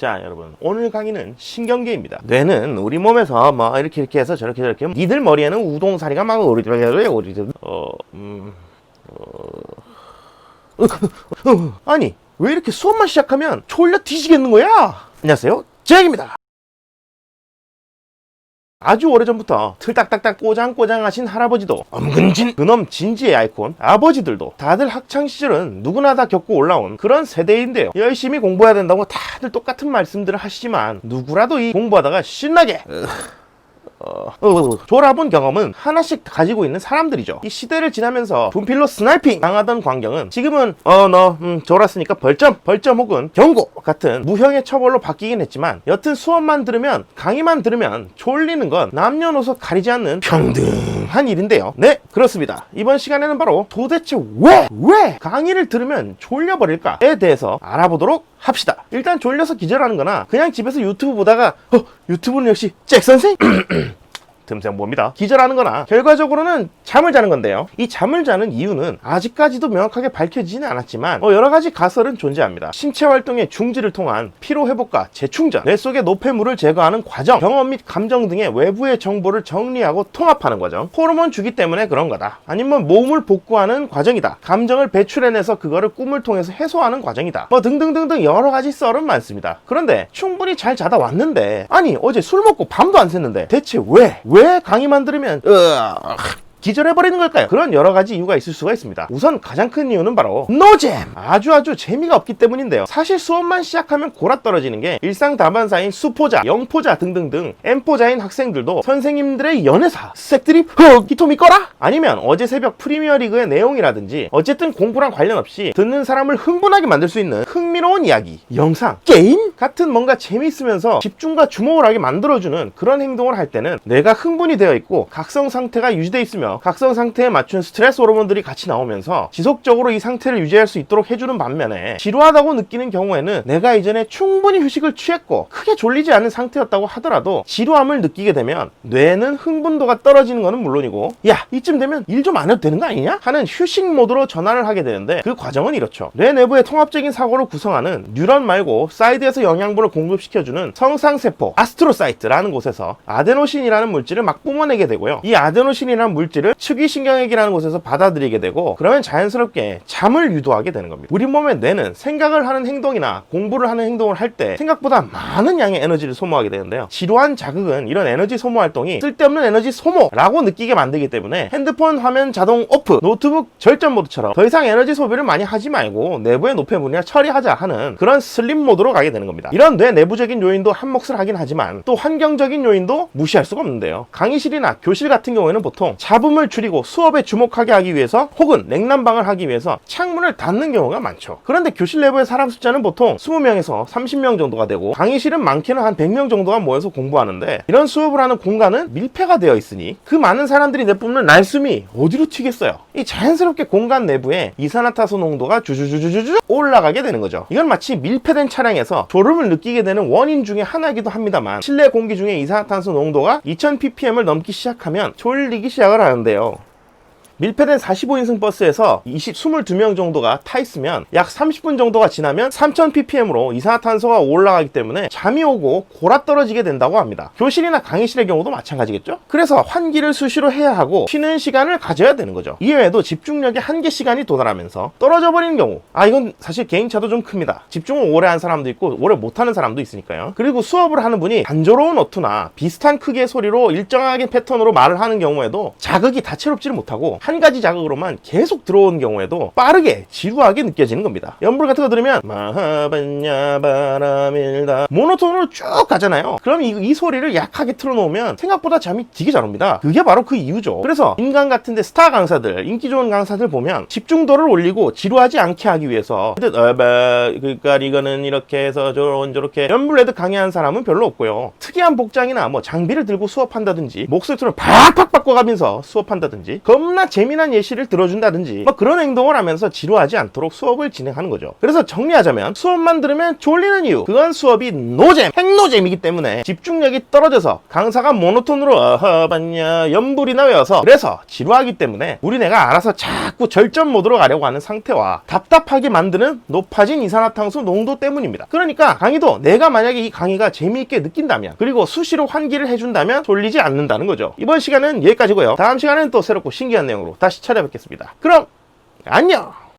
자, 여러분, 오늘 강의는 신경계입니다. 뇌는 우리 몸에서 뭐 이렇게 해서 저렇게 니들 머리에는 우동사리가 막 아니, 왜 이렇게 수업만 시작하면 졸려 뒤지겠는 거야? 안녕하세요, 잭입니다. 아주 오래전부터 틀딱딱딱 꼬장꼬장 하신 할아버지도 엄근진 그놈 진지의 아이콘 아버지들도 다들 학창시절은 누구나 다 겪고 올라온 그런 세대인데요. 열심히 공부해야 된다고 다들 똑같은 말씀들을 하시지만 누구라도 이 공부하다가 신나게 졸아본 경험은 하나씩 가지고 있는 사람들이죠. 이 시대를 지나면서 분필로 스나이핑 당하던 광경은 지금은 너 졸았으니까 벌점 혹은 경고 같은 무형의 처벌로 바뀌긴 했지만 여튼 수업만 들으면 강의만 들으면 졸리는 건 남녀노소 가리지 않는 평등한 일인데요. 네, 그렇습니다. 이번 시간에는 바로 도대체 왜 강의를 들으면 졸려버릴까에 대해서 알아보도록 합시다. 일단 졸려서 기절하는 거나 그냥 집에서 유튜브 보다가 유튜브는 역시 잭 선생? 틈새 뭡니다. 기절하는 거나 결과적으로는 잠을 자는 건데요. 이 잠을 자는 이유는 아직까지도 명확하게 밝혀지지는 않았지만 여러 가지 가설은 존재합니다. 신체 활동의 중지를 통한 피로 회복과 재충전, 뇌 속의 노폐물을 제거하는 과정, 경험 및 감정 등의 외부의 정보를 정리하고 통합하는 과정, 호르몬 주기 때문에 그런 거다. 아니면 몸을 복구하는 과정이다. 감정을 배출해내서 그거를 꿈을 통해서 해소하는 과정이다. 뭐 등등등등 여러 가지 썰은 많습니다. 그런데 충분히 잘 자다 왔는데 아니 어제 술 먹고 밤도 안 샜는데 대체 왜 강의만 들으면 기절해버리는 걸까요? 그런 여러 가지 이유가 있을 수가 있습니다. 우선 가장 큰 이유는 바로 노잼! 아주 재미가 없기 때문인데요. 사실 수업만 시작하면 골아 떨어지는 게 일상 다반사인 수포자, 영포자 등등등 M포자인 학생들도 선생님들의 연애사, 색들이 기토미 꺼라? 아니면 어제 새벽 프리미어리그의 내용이라든지 어쨌든 공부랑 관련 없이 듣는 사람을 흥분하게 만들 수 있는 흥미로운 이야기, 영상, 게임? 같은 뭔가 재미있으면서 집중과 주목을 하게 만들어주는 그런 행동을 할 때는 뇌가 흥분이 되어 있고 각성 상태가 유지되어 있으며 각성 상태에 맞춘 스트레스 호르몬들이 같이 나오면서 지속적으로 이 상태를 유지할 수 있도록 해주는 반면에 지루하다고 느끼는 경우에는 내가 이전에 충분히 휴식을 취했고 크게 졸리지 않은 상태였다고 하더라도 지루함을 느끼게 되면 뇌는 흥분도가 떨어지는 것은 물론이고 야 이쯤 되면 일 좀 안 해도 되는 거 아니냐? 하는 휴식 모드로 전환을 하게 되는데 그 과정은 이렇죠. 뇌 내부의 통합적인 사고를 구성하는 뉴런 말고 사이드에서 영양분을 공급시켜주는 성상세포 아스트로사이트라는 곳에서 아데노신이라는 물질을 막 뿜어내게 되고요. 이 아데노신이라는 물질을 측위신경액이라는 곳에서 받아들이게 되고 그러면 자연스럽게 잠을 유도하게 되는 겁니다. 우리 몸의 뇌는 생각을 하는 행동이나 공부를 하는 행동을 할 때 생각보다 많은 양의 에너지를 소모하게 되는데요. 지루한 자극은 이런 에너지 소모 활동이 쓸데없는 에너지 소모라고 느끼게 만들기 때문에 핸드폰 화면 자동 오프, 노트북 절전 모드처럼 더 이상 에너지 소비를 많이 하지 말고 내부의 노폐물이나 처리하자 하는 그런 슬림 모드로 가게 되는 겁니다. 이런 뇌 내부적인 요인도 한 몫을 하긴 하지만 또 환경적인 요인도 무시할 수가 없는데요. 강의실이나 교실 같은 경우에는 보통 잡음을 줄이고 수업에 주목하게 하기 위해서 혹은 냉난방을 하기 위해서 창문을 닫는 경우가 많죠. 그런데 교실 내부의 사람 숫자는 보통 20명에서 30명 정도가 되고 강의실은 많게는 한 100명 정도가 모여서 공부하는데 이런 수업을 하는 공간은 밀폐가 되어 있으니 그 많은 사람들이 내뿜는 날숨이 어디로 튀겠어요? 이 자연스럽게 공간 내부에 이산화탄소 농도가 주주주주주 올라가게 되는 거죠. 이건 마치 밀폐된 차량에서 졸음을 느끼게 되는 원인 중에 하나이기도 합니다만 실내 공기 중에 이산화탄소 농도가 2000ppm을 넘기 시작하면 졸리기 시작을 하는데요. 밀폐된 45인승 버스에서 22명 정도가 타 있으면 약 30분 정도가 지나면 3000ppm으로 이산화탄소가 올라가기 때문에 잠이 오고 골아 떨어지게 된다고 합니다. 교실이나 강의실의 경우도 마찬가지겠죠? 그래서 환기를 수시로 해야 하고 쉬는 시간을 가져야 되는 거죠. 이외에도 집중력의 한계 시간이 도달하면서 떨어져 버리는 경우 이건 사실 개인차도 좀 큽니다. 집중을 오래 한 사람도 있고 오래 못하는 사람도 있으니까요. 그리고 수업을 하는 분이 단조로운 어투나 비슷한 크기의 소리로 일정하게 패턴으로 말을 하는 경우에도 자극이 다채롭지를 못하고 한 가지 자극으로만 계속 들어오는 경우에도 빠르게 지루하게 느껴지는 겁니다. 연불 같은 거 들으면 마하반야 바람일다 모노톤으로 쭉 가잖아요. 그럼 이 소리를 약하게 틀어놓으면 생각보다 잠이 되게 잘 옵니다. 그게 바로 그 이유죠. 그래서 인간 같은데 스타 강사들, 인기 좋은 강사들 보면 집중도를 올리고 지루하지 않게 하기 위해서 그러니까 이거는 이렇게 해서 저렇게 연불레드 강의하는 사람은 별로 없고요. 특이한 복장이나 뭐 장비를 들고 수업한다든지 목소리 톤을 팍팍 바꿔가면서 수업한다든지 겁나 재미난 예시를 들어준다든지 뭐 그런 행동을 하면서 지루하지 않도록 수업을 진행하는 거죠. 그래서 정리하자면 수업만 들으면 졸리는 이유, 그건 수업이 노잼, 핵노잼이기 때문에 집중력이 떨어져서 강사가 모노톤으로 어허 봤냐 연불이나 외워서 그래서 지루하기 때문에 우리 뇌가 알아서 자꾸 절전 모드로 가려고 하는 상태와 답답하게 만드는 높아진 이산화탄소 농도 때문입니다. 그러니까 강의도 내가 만약에 이 강의가 재미있게 느낀다면 그리고 수시로 환기를 해준다면 졸리지 않는다는 거죠. 이번 시간은 여기까지고요. 다음 시간에는 또 새롭고 신기한 내용으로 다시 찾아뵙겠습니다. 그럼 안녕.